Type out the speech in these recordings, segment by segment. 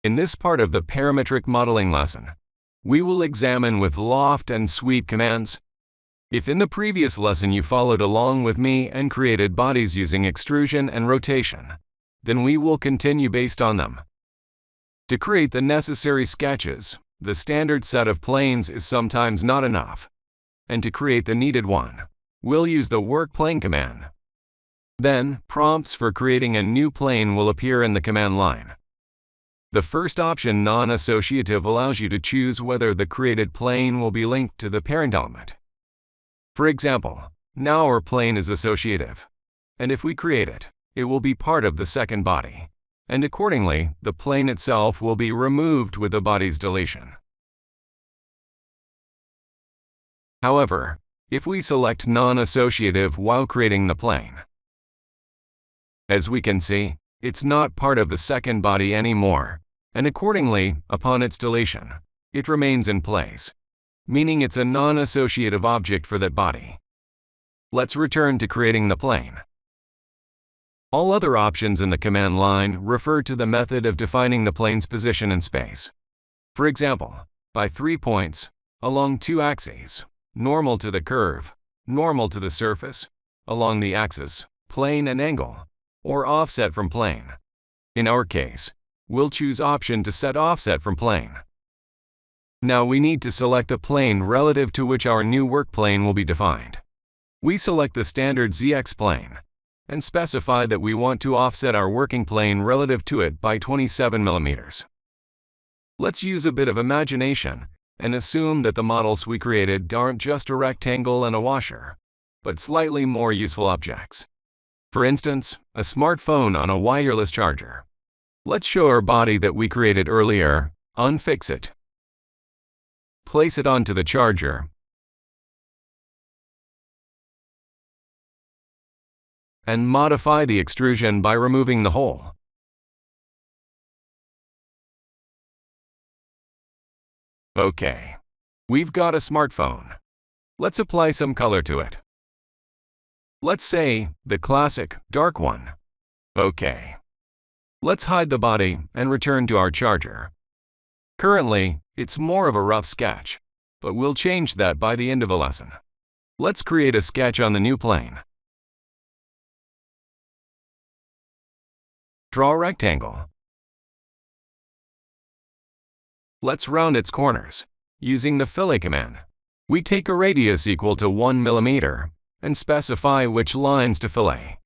In this part of the parametric modeling lesson, we will examine with Loft and Sweep commands. If in the previous lesson you followed along with me and created bodies using extrusion and rotation, then we will continue based on them. To create the necessary sketches, the standard set of planes is sometimes not enough, and to create the needed one, we'll use the Work Plane command. Then, prompts for creating a new plane will appear in the command line. The first option, non-associative, allows you to choose whether the created plane will be linked to the parent element. For example, now our plane is associative, and if we create it, it will be part of the second body, and accordingly, the plane itself will be removed with the body's deletion. However, if we select non-associative while creating the plane, as we can see, it's not part of the second body anymore, and accordingly, upon its deletion, it remains in place, meaning it's a non-associative object for that body. Let's return to creating the plane. All other options in the command line refer to the method of defining the plane's position in space. For example, by 3 points, along 2 axes, normal to the curve, normal to the surface, along the axis, plane and angle, or offset from plane. In our case, we'll choose option to set offset from plane. Now we need to select the plane relative to which our new work plane will be defined. We select the standard ZX plane and specify that we want to offset our working plane relative to it by 27 millimeters. Let's use a bit of imagination and assume that the models we created aren't just a rectangle and a washer, but slightly more useful objects. For instance, a smartphone on a wireless charger. Let's show our body that we created earlier, unfix it. Place it onto the charger, and modify the extrusion by removing the hole. Okay, we've got a smartphone. Let's apply some color to it. Let's say the classic, dark one. Okay. Let's hide the body and return to our charger. Currently, it's more of a rough sketch, but we'll change that by the end of the lesson. Let's create a sketch on the new plane. Draw a rectangle. Let's round its corners. Using the fillet command, we take a radius equal to 1 millimeter and specify which lines to fillet.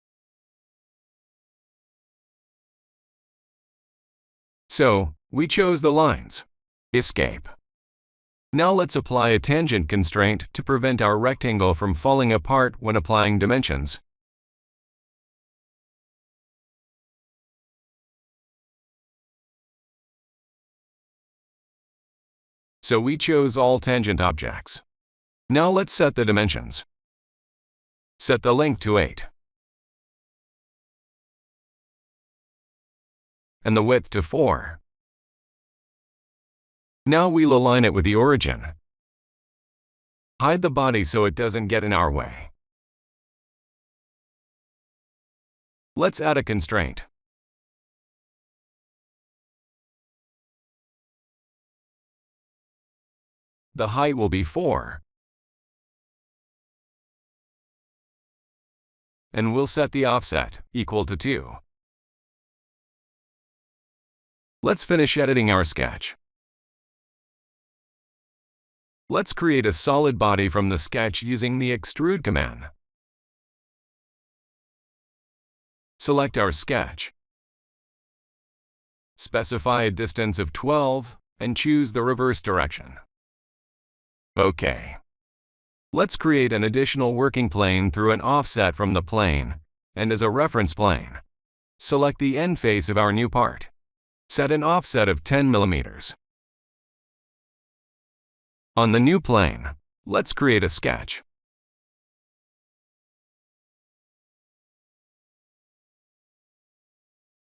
So, we chose the lines. Escape. Now let's apply a tangent constraint to prevent our rectangle from falling apart when applying dimensions. So we chose all tangent objects. Now let's set the dimensions. Set the length to 8. And the width to 4. Now we'll align it with the origin. Hide the body so it doesn't get in our way. Let's add a constraint. The height will be 4. And we'll set the offset equal to 2. Let's finish editing our sketch. Let's create a solid body from the sketch using the Extrude command. Select our sketch. Specify a distance of 12 and choose the reverse direction. OK. Let's create an additional working plane through an offset from the plane, and as a reference plane, select the end face of our new part. Set an offset of 10 millimeters. On the new plane, let's create a sketch.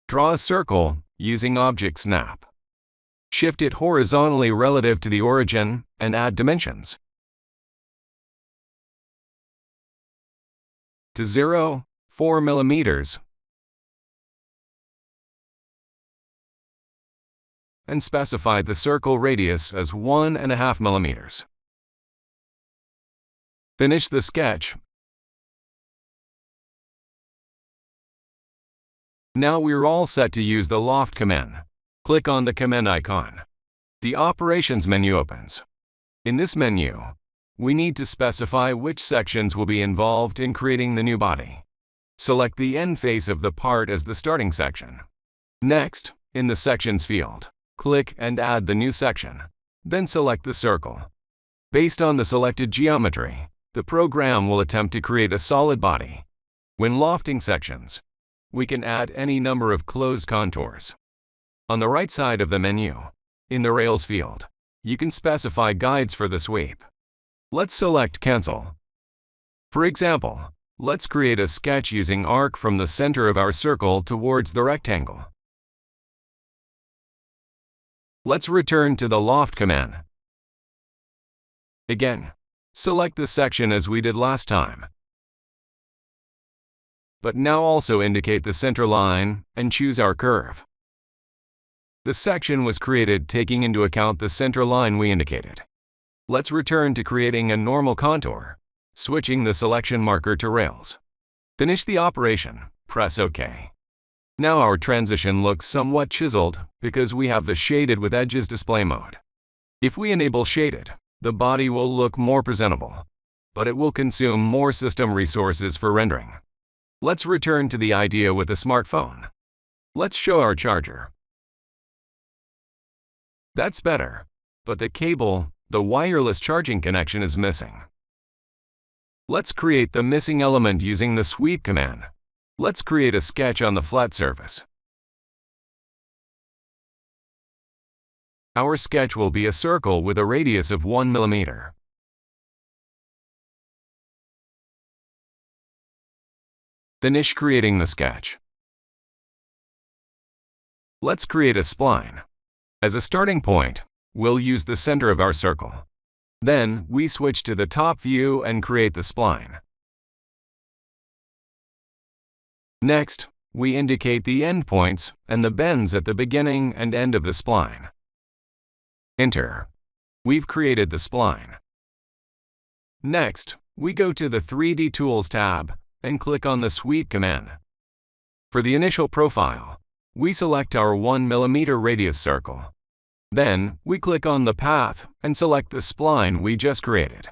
Draw a circle using Object Snap. Shift it horizontally relative to the origin and add dimensions. To 0, 4 millimeters. and specify the circle radius as 1.5 millimeters. Finish the sketch. Now we're all set to use the Loft command. Click on the command icon. The Operations menu opens. In this menu, we need to specify which sections will be involved in creating the new body. Select the end face of the part as the starting section. Next, in the Sections field, click and add the new section. Then select the circle. Based on the selected geometry, the program will attempt to create a solid body. When lofting sections, we can add any number of closed contours. On the right side of the menu, in the Rails field, you can specify guides for the sweep. Let's select Cancel. For example, let's create a sketch using arc from the center of our circle towards the rectangle. Let's return to the Loft command. Again, select the section as we did last time. But now also indicate the center line and choose our curve. The section was created taking into account the center line we indicated. Let's return to creating a normal contour, switching the selection marker to Rails. Finish the operation, press OK. Now our transition looks somewhat chiseled because we have the Shaded with Edges display mode. If we enable Shaded, the body will look more presentable, but it will consume more system resources for rendering. Let's return to the idea with a smartphone. Let's show our charger. That's better, but the cable, the wireless charging connection is missing. Let's create the missing element using the Sweep command. Let's create a sketch on the flat surface. Our sketch will be a circle with a radius of 1 millimeter. Finish creating the sketch. Let's create a spline. As a starting point, we'll use the center of our circle. Then, we switch to the top view and create the spline. Next, we indicate the endpoints and the bends at the beginning and end of the spline. Enter. We've created the spline. Next, we go to the 3D Tools tab and click on the Sweep command. For the initial profile, we select our 1 millimeter radius circle. Then, we click on the path and select the spline we just created.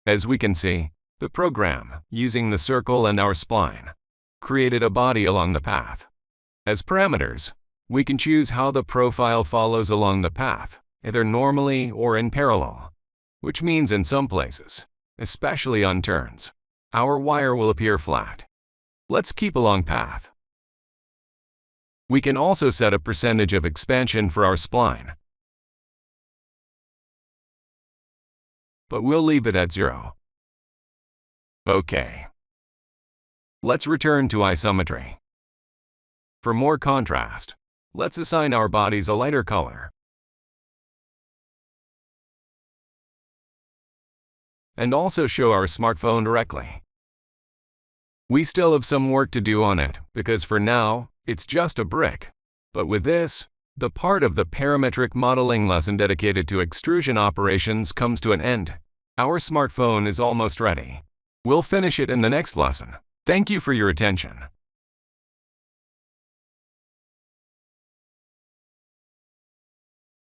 As we can see, the program, using the circle and our spline, created a body along the path. As parameters, we can choose how the profile follows along the path, either normally or in parallel, which means in some places, especially on turns, our wire will appear flat. Let's keep along path. We can also set a percentage of expansion for our spline, but we'll leave it at 0. OK. Let's return to isometry. For more contrast, let's assign our bodies a lighter color. And also show our smartphone directly. We still have some work to do on it because for now, it's just a brick. But with this, the part of the parametric modeling lesson dedicated to extrusion operations comes to an end. Our smartphone is almost ready. We'll finish it in the next lesson. Thank you for your attention.